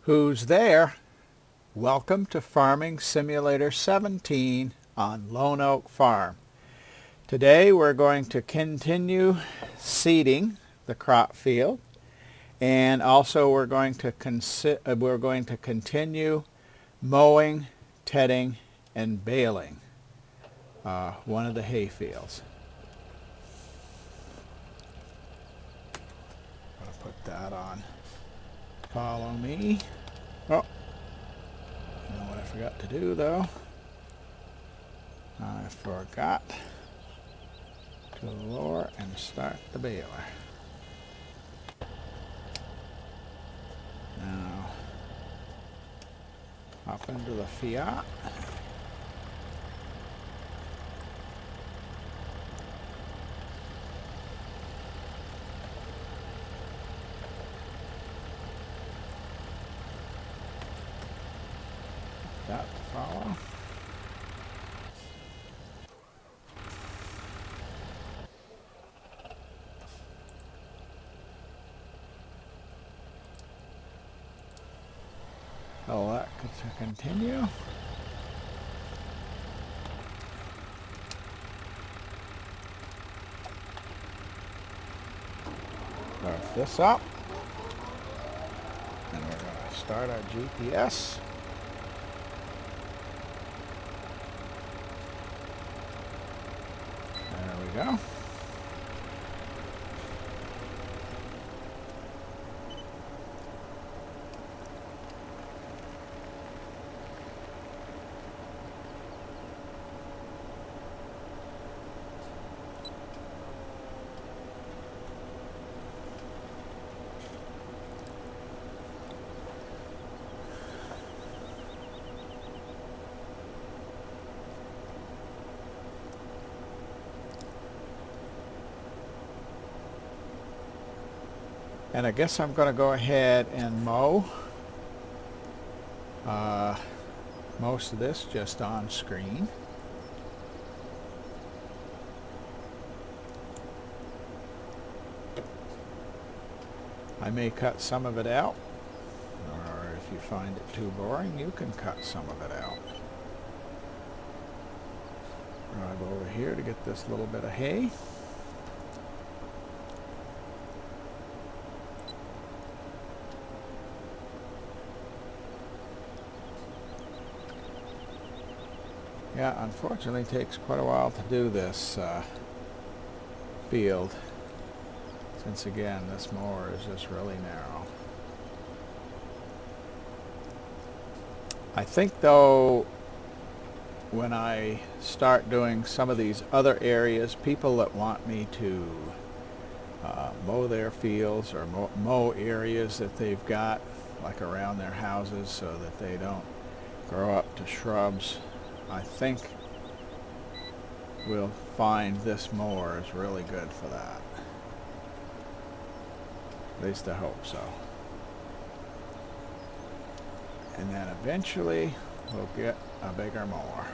Who's there? Welcome to Farming Simulator 17 on Lone Oak Farm. Today we're going to continue seeding the crop field, and also we're going to continue mowing, tedding, and baling one of the hay fields. I'll put that on. Follow me. Oh, you know what I forgot to do though? I forgot to lower and start the baler. Now, up into the Fiat. That to follow. Tell that to continue. Start this up. And we're going to start our GPS. There we go. And I guess I'm going to go ahead and mow most of this just on screen. I may cut some of it out, or if you find it too boring, you can cut some of it out. Drive over here to get this little bit of hay. Yeah, unfortunately it takes quite a while to do this field, since again this mower is just really narrow. I think though when I start doing some of these other areas, people that want me to mow their fields or mow areas that they've got like around their houses so that they don't grow up to shrubs, I think we'll find this mower is really good for that. At least I hope so. And then eventually we'll get a bigger mower.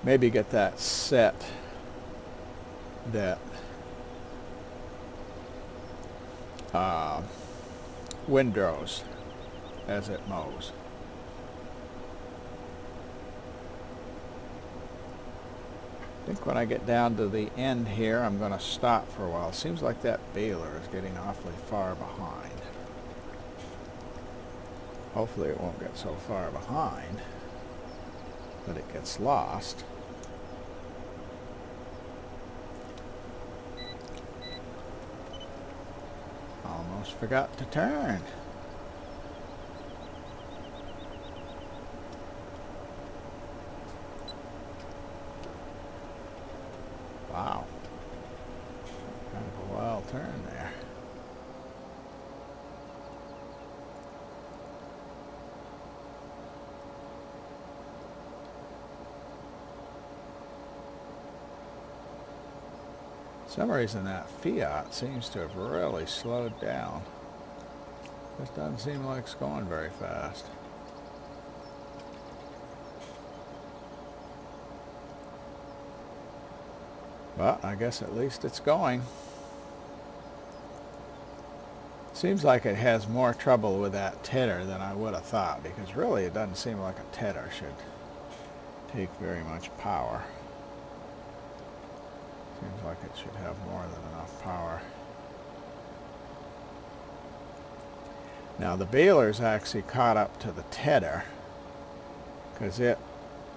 Maybe get that set that windrows as it mows. I think when I get down to the end here, I'm going to stop for a while. It seems like that baler is getting awfully far behind. Hopefully it won't get so far behind that it gets lost. Almost forgot to turn. Wow, kind of a wild turn there. For some reason that Fiat seems to have really slowed down. This doesn't seem like it's going very fast. But I guess at least it's going. Seems like it has more trouble with that tedder than I would have thought, because really it doesn't seem like a tedder should take very much power. Seems like it should have more than enough power. Now the baler's actually caught up to the tedder, because it,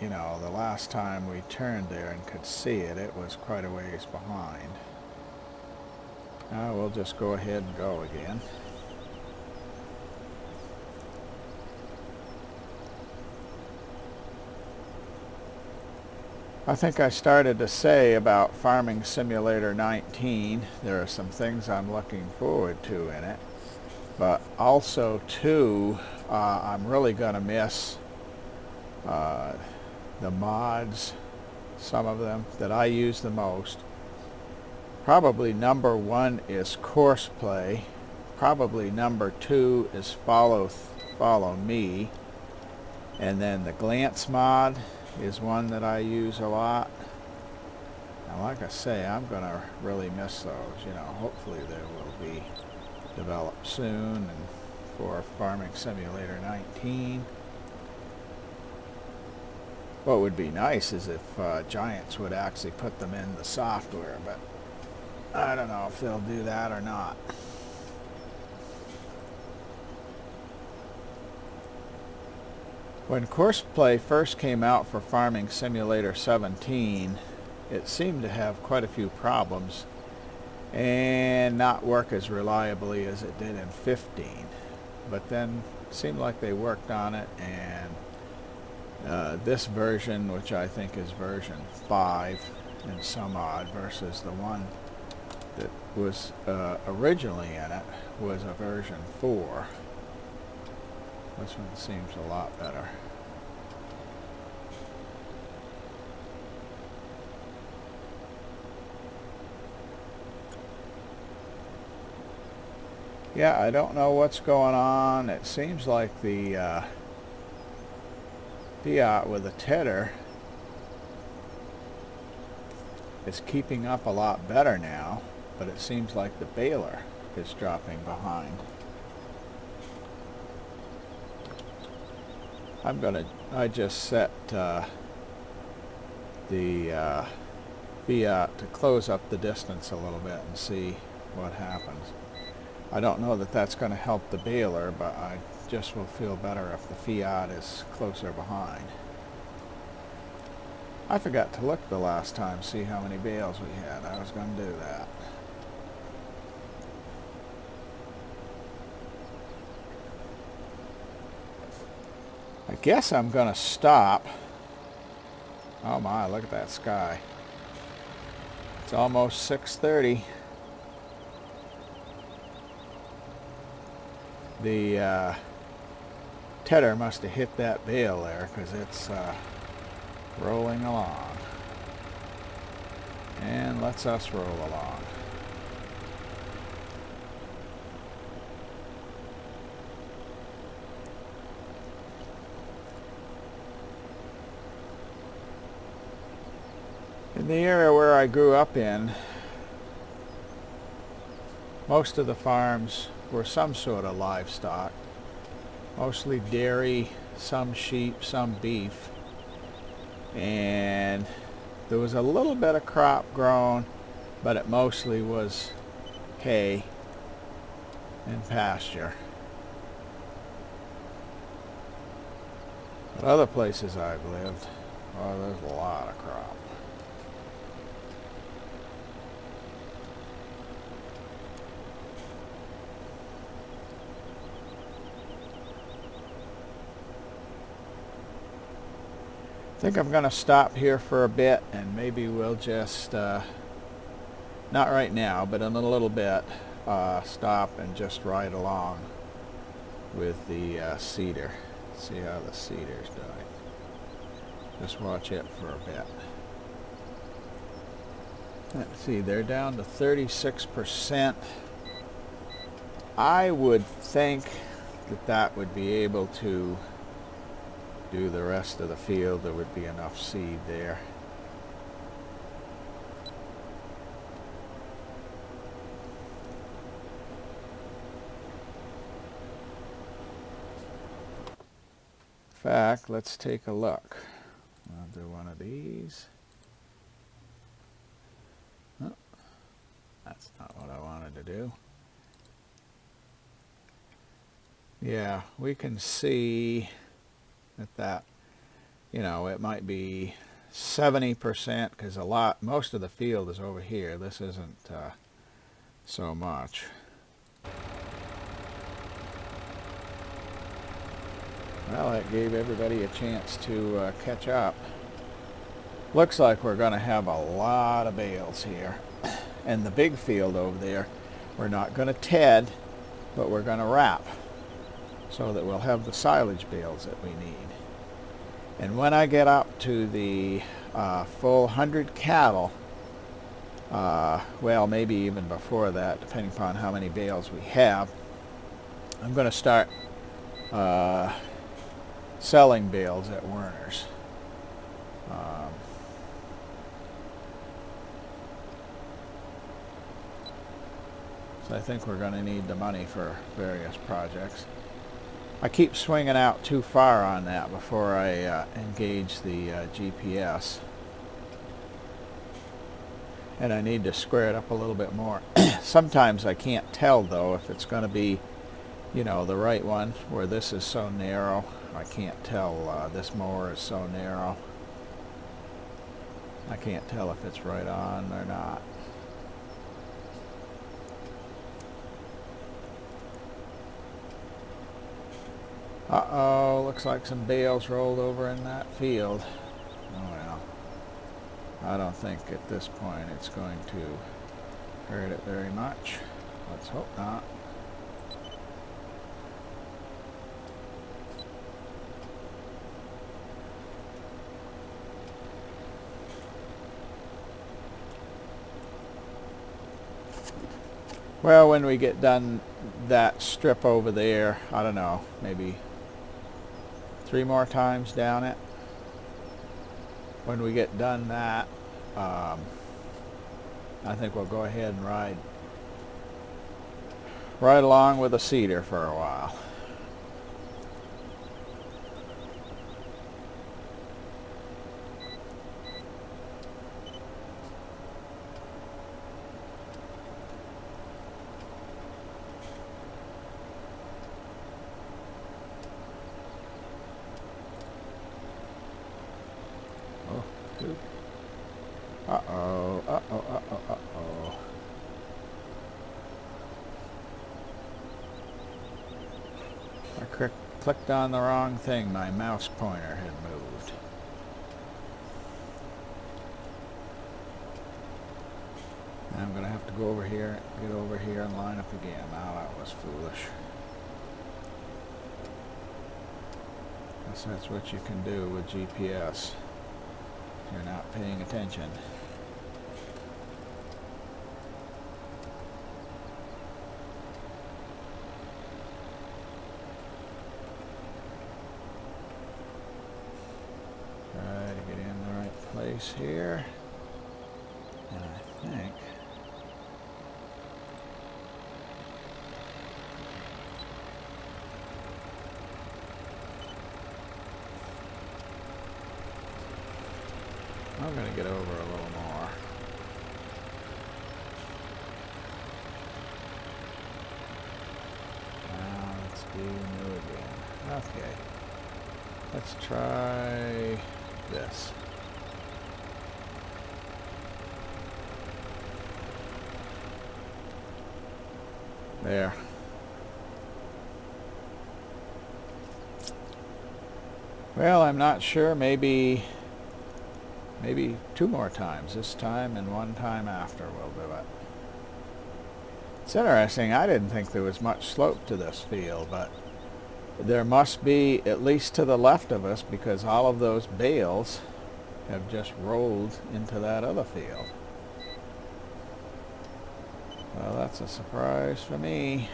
you know, the last time we turned there and could see it, it was quite a ways behind. We'll just go ahead and go again. I think I started to say about Farming Simulator 19, there are some things I'm looking forward to in it. But also, too, I'm really going to miss the mods, some of them that I use the most. Probably number one is Courseplay. Probably number two is Follow Me. And then the Glance mod is one that I use a lot. And like I say, I'm going to really miss those. You know, hopefully they will be developed soon and for Farming Simulator 19. What would be nice is if Giants would actually put them in the software, but I don't know if they'll do that or not. When Courseplay first came out for Farming Simulator 17, it seemed to have quite a few problems and not work as reliably as it did in 15. But then it seemed like they worked on it, and this version, which I think is version 5 and some odd, versus the one that was originally in it, was a version 4. This one seems a lot better. Yeah, I don't know what's going on. It seems like the Fiat with the tedder is keeping up a lot better now, but it seems like the baler is dropping behind. I just set the Fiat to close up the distance a little bit and see what happens. I don't know that that's going to help the baler, but I just will feel better if the Fiat is closer behind. I forgot to look the last time, see how many bales we had. I was going to do that. I guess I'm going to stop. Oh my, look at that sky. It's almost 6:30. The tedder must have hit that bale there, because it's rolling along. And lets us roll along. In the area where I grew up in, most of the farms were some sort of livestock, mostly dairy, some sheep, some beef, and there was a little bit of crop grown, but it mostly was hay and pasture. But other places I've lived, oh, there's a lot of crop. I think I'm going to stop here for a bit, and maybe we'll just, not right now, but in a little bit, stop and just ride along with the cedar. See how the cedar's doing. Just watch it for a bit. Let's see, they're down to 36%. I would think that that would be able to do the rest of the field. There would be enough seed there. fact, let's take a look. I'll do one of these. Oh, that's not what I wanted to do. Yeah, we can see that, you know, it might be 70% because most of the field is over here. This isn't so much. Well, that gave everybody a chance to catch up. Looks like we're going to have a lot of bales here. And the big field over there, we're not going to ted, but we're going to wrap, so that we'll have the silage bales that we need. And when I get up to the full 100 cattle, well, maybe even before that, depending upon how many bales we have, I'm going to start selling bales at Werner's. So I think we're going to need the money for various projects. I keep swinging out too far on that before I engage the GPS. And I need to square it up a little bit more. Sometimes I can't tell, though, if it's going to be, you know, the right one, where this is so narrow. I can't tell this mower is so narrow. I can't tell if it's right on or not. Uh-oh, looks like some bales rolled over in that field. Oh well. I don't think at this point it's going to hurt it very much. Let's hope not. Well, when we get done that strip over there, I don't know, maybe 3 more times down it. When we get done that, I think we'll go ahead and ride along with a seeder for a while. Uh-oh, uh-oh, uh-oh, uh-oh. I clicked on the wrong thing. My mouse pointer had moved. I'm going to have to go over here, get over here and line up again. Now that was foolish. Guess that's what you can do with GPS. You're not paying attention. Try to get in the right place here. And I think I'm going to get over a little more. Now let's do new again. Okay. Let's try this. There. Well, I'm not sure. Maybe 2 more times. This time and 1 time after we'll do it. It's interesting. I didn't think there was much slope to this field, but there must be, at least to the left of us, because all of those bales have just rolled into that other field. Well, that's a surprise for me.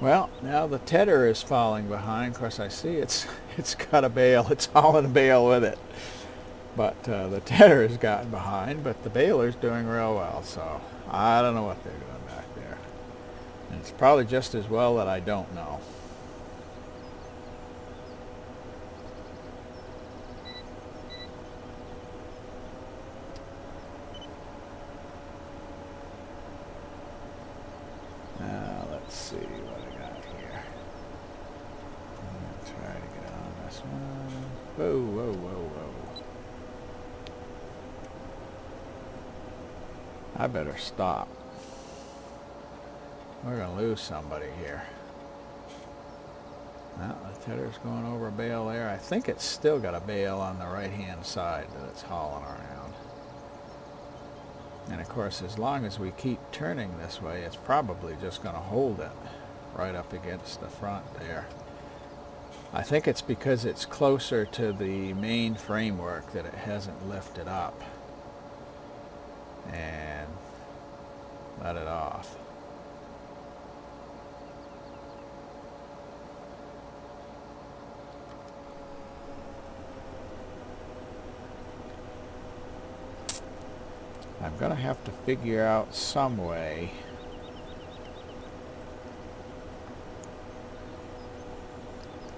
Well, now the tedder is falling behind. Of course, I see it's got a bale. It's hauling a bale with it. But the tedder has gotten behind, but the baler's doing real well. So I don't know what they're doing back there. And it's probably just as well that I don't know. Now let's see what I got here. I'm going to try to get on this one. Whoa, whoa, whoa, whoa. I better stop. We're going to lose somebody here. Now the tedder's going over a bale there. I think it's still got a bale on the right-hand side that it's hauling around. And of course, as long as we keep turning this way, it's probably just going to hold it right up against the front there. I think it's because it's closer to the main framework that it hasn't lifted up and let it off. I'm going to have to figure out some way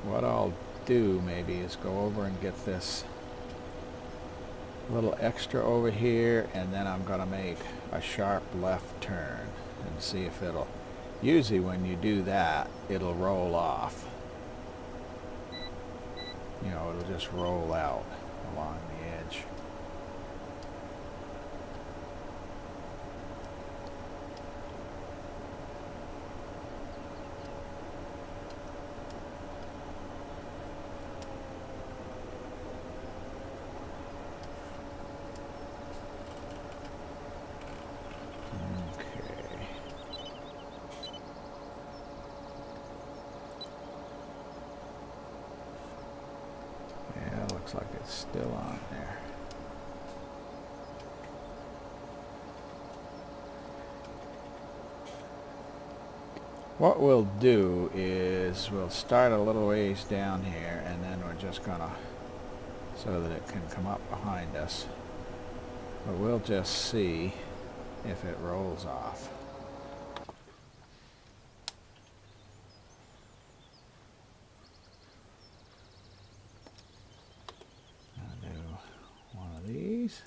what I'll do maybe is go over and get this little extra over here, and then I'm going to make a sharp left turn and see if it'll, usually when you do that, it'll roll off. You know, it'll just roll out along the edge. Looks like it's still on there. What we'll do is we'll start a little ways down here, and then we're just gonna, so that it can come up behind us, but we'll just see if it rolls off. These.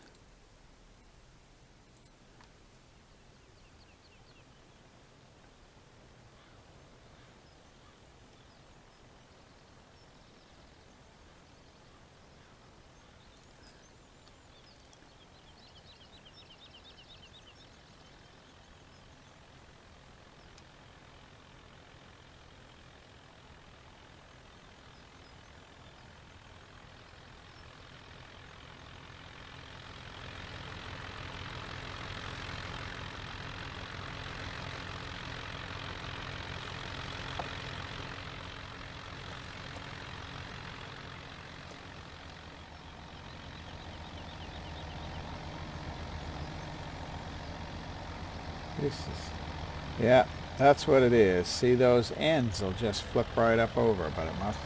This is, yeah, that's what it is. See, those ends will just flip right up over, but it must,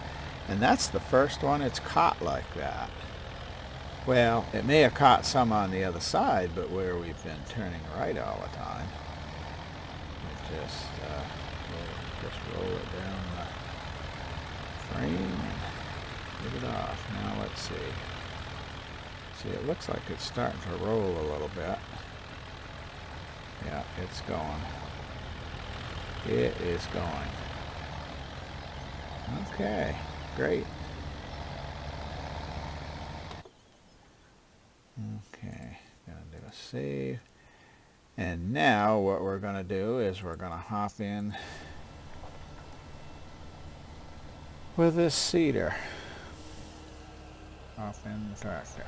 and that's the first one it's caught like that. Well, it may have caught some on the other side, but where we've been turning right all the time, it just, we'll just roll it down the frame and get it off. Now let's see. See, it looks like it's starting to roll a little bit. Yeah, it's going. It is going. Okay, great. Okay, gonna do a save. And now what we're gonna do is we're gonna hop in with this cedar. Hop in the tractor.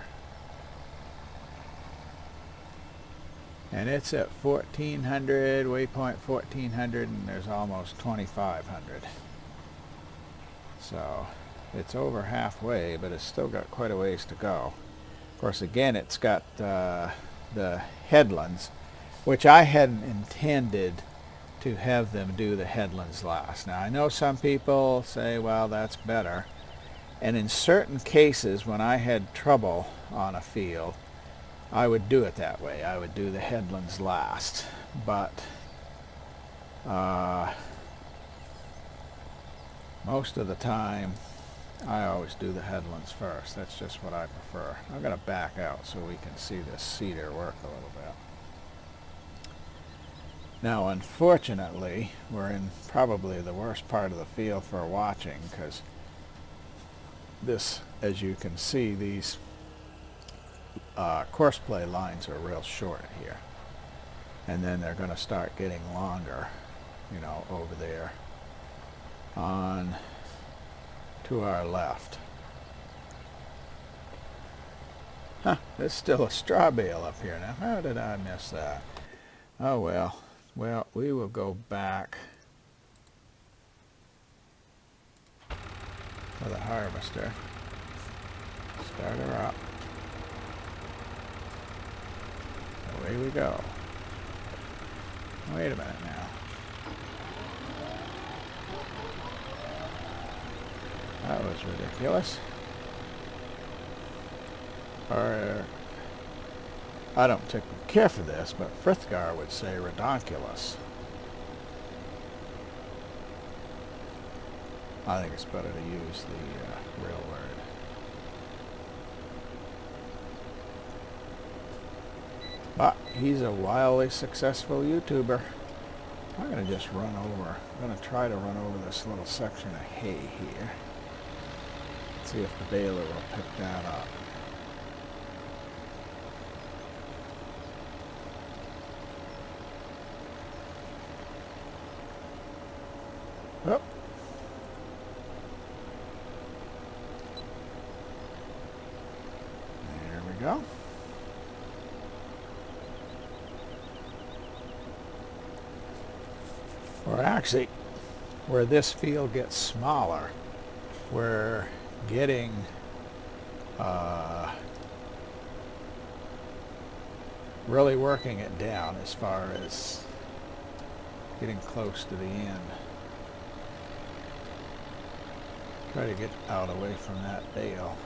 And it's at 1400, waypoint 1400, and there's almost 2500. So it's over halfway, but it's still got quite a ways to go. Of course, again, it's got the headlands, which I hadn't intended to have them do the headlands last. Now I know some people say, well, that's better. And in certain cases, when I had trouble on a field, I would do it that way. I would do the headlands last. But most of the time, I always do the headlands first. That's just what I prefer. I'm going to back out so we can see this cedar work a little bit. Now, unfortunately, we're in probably the worst part of the field for watching, because this, as you can see, these course play lines are real short here. And then they're going to start getting longer, you know, over there on to our left. Huh, there's still a straw bale up here now. How did I miss that? Oh well. Well, we will go back to the harvester. Start her up. Away we go. Wait a minute now. That was ridiculous. Or, I don't particularly care for this, but Frithgar would say redonkulous. I think it's better to use the real word. But he's a wildly successful YouTuber. I'm going to just run over. I'm going to try to run over this little section of hay here. See if the baler will pick that up. Oh. There we go. Or actually, where this field gets smaller, we're getting really working it down as far as getting close to the end. Try to get out away from that bale.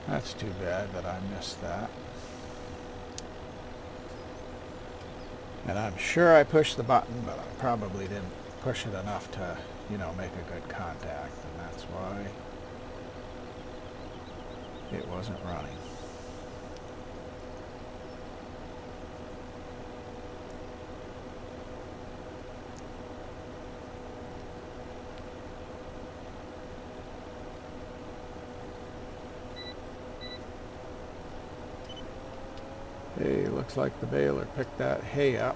That's too bad that I missed that. And I'm sure I pushed the button, but I probably didn't push it enough to, you know, make a good contact, and that's why it wasn't running. Hey, looks like the baler picked that hay up.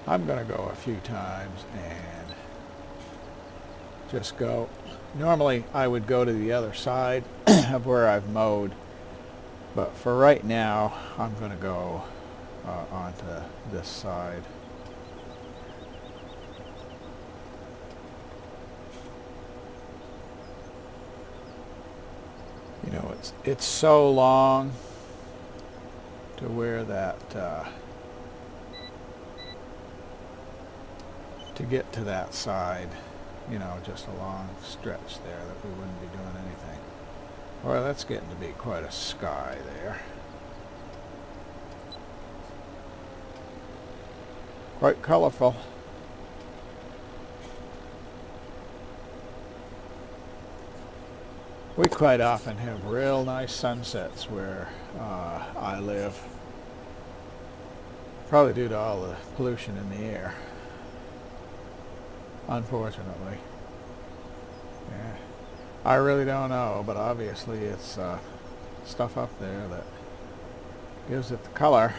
I'm going to go a few times and just go. Normally I would go to the other side of where I've mowed, but for right now I'm going to go onto this side. You know, it's so long to where that to get to that side, you know, just a long stretch there that we wouldn't be doing anything. Well, that's getting to be quite a sky there. Quite colorful. We quite often have real nice sunsets where I live, probably due to all the pollution in the air, unfortunately. Yeah. I really don't know, but obviously it's stuff up there that gives it the color.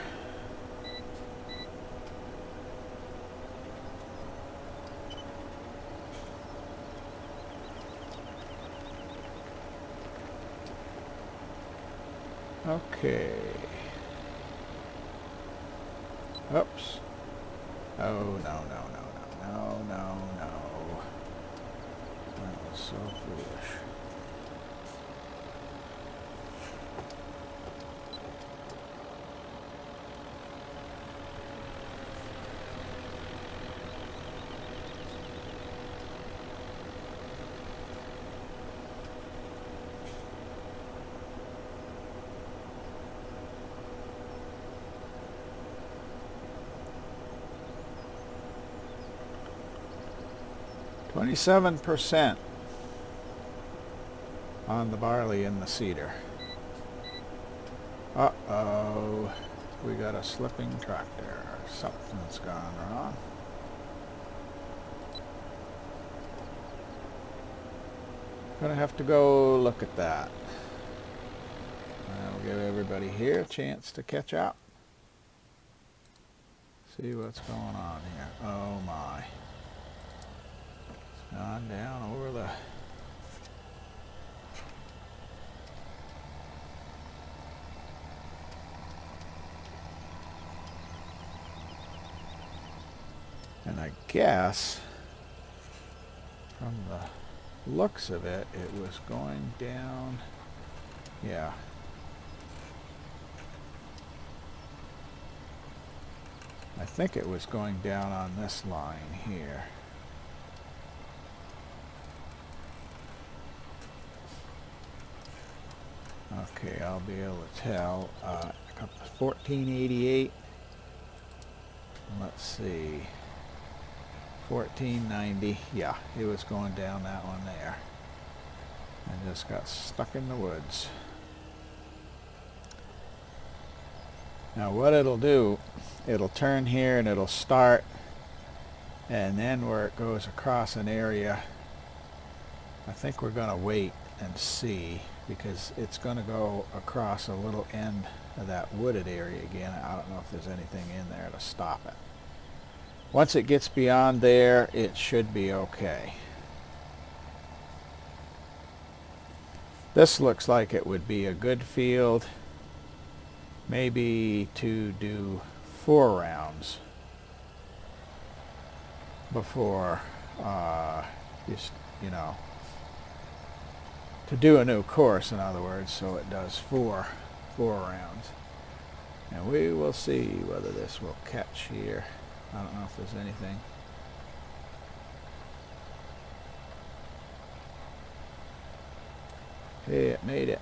Okay. Oops. Oh, no. That was So foolish. "27% on the barley and the cedar." Uh-oh. We got a slipping tractor. Something's gone wrong. Gonna have to go look at that. I'll give everybody here a chance to catch up. See what's going on here. Oh my. It's gone down over the... And I guess, from the looks of it, it was going down, yeah. I think it was going down on this line here. Okay, I'll be able to tell. 1488. Let's see. 1490. Yeah, it was going down that one there. I just got stuck in the woods. Now what it'll do, it'll turn here and it'll start, and then where it goes across an area, I think we're going to wait and see, because it's going to go across a little end of that wooded area again. I don't know if there's anything in there to stop it. Once it gets beyond there, it should be okay. This looks like it would be a good field, maybe to do 4 rounds before, just, you know, to do a new course, in other words, so it does four rounds. And we will see whether this will catch here. I don't know if there's anything. Hey, it made it.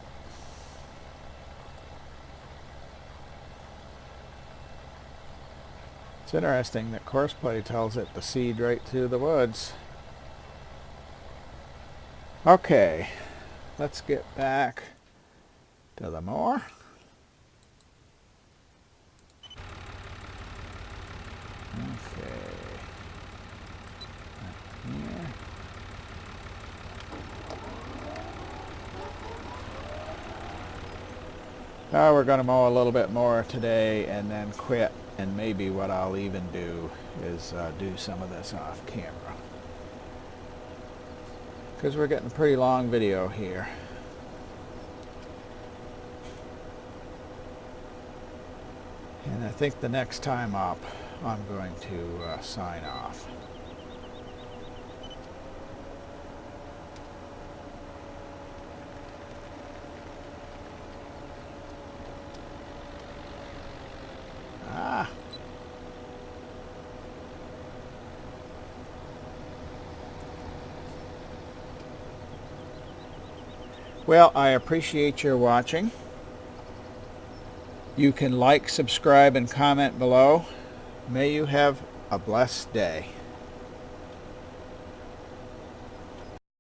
It's interesting that course play tells it to seed right through the woods. Okay, let's get back to the mower. Okay. Here. Now we're going to mow a little bit more today and then quit, and maybe what I'll even do is do some of this off camera, because we're getting a pretty long video here. And I think the next time up, I'm going to sign off. Well, I appreciate your watching. You can like, subscribe, and comment below. May you have a blessed day.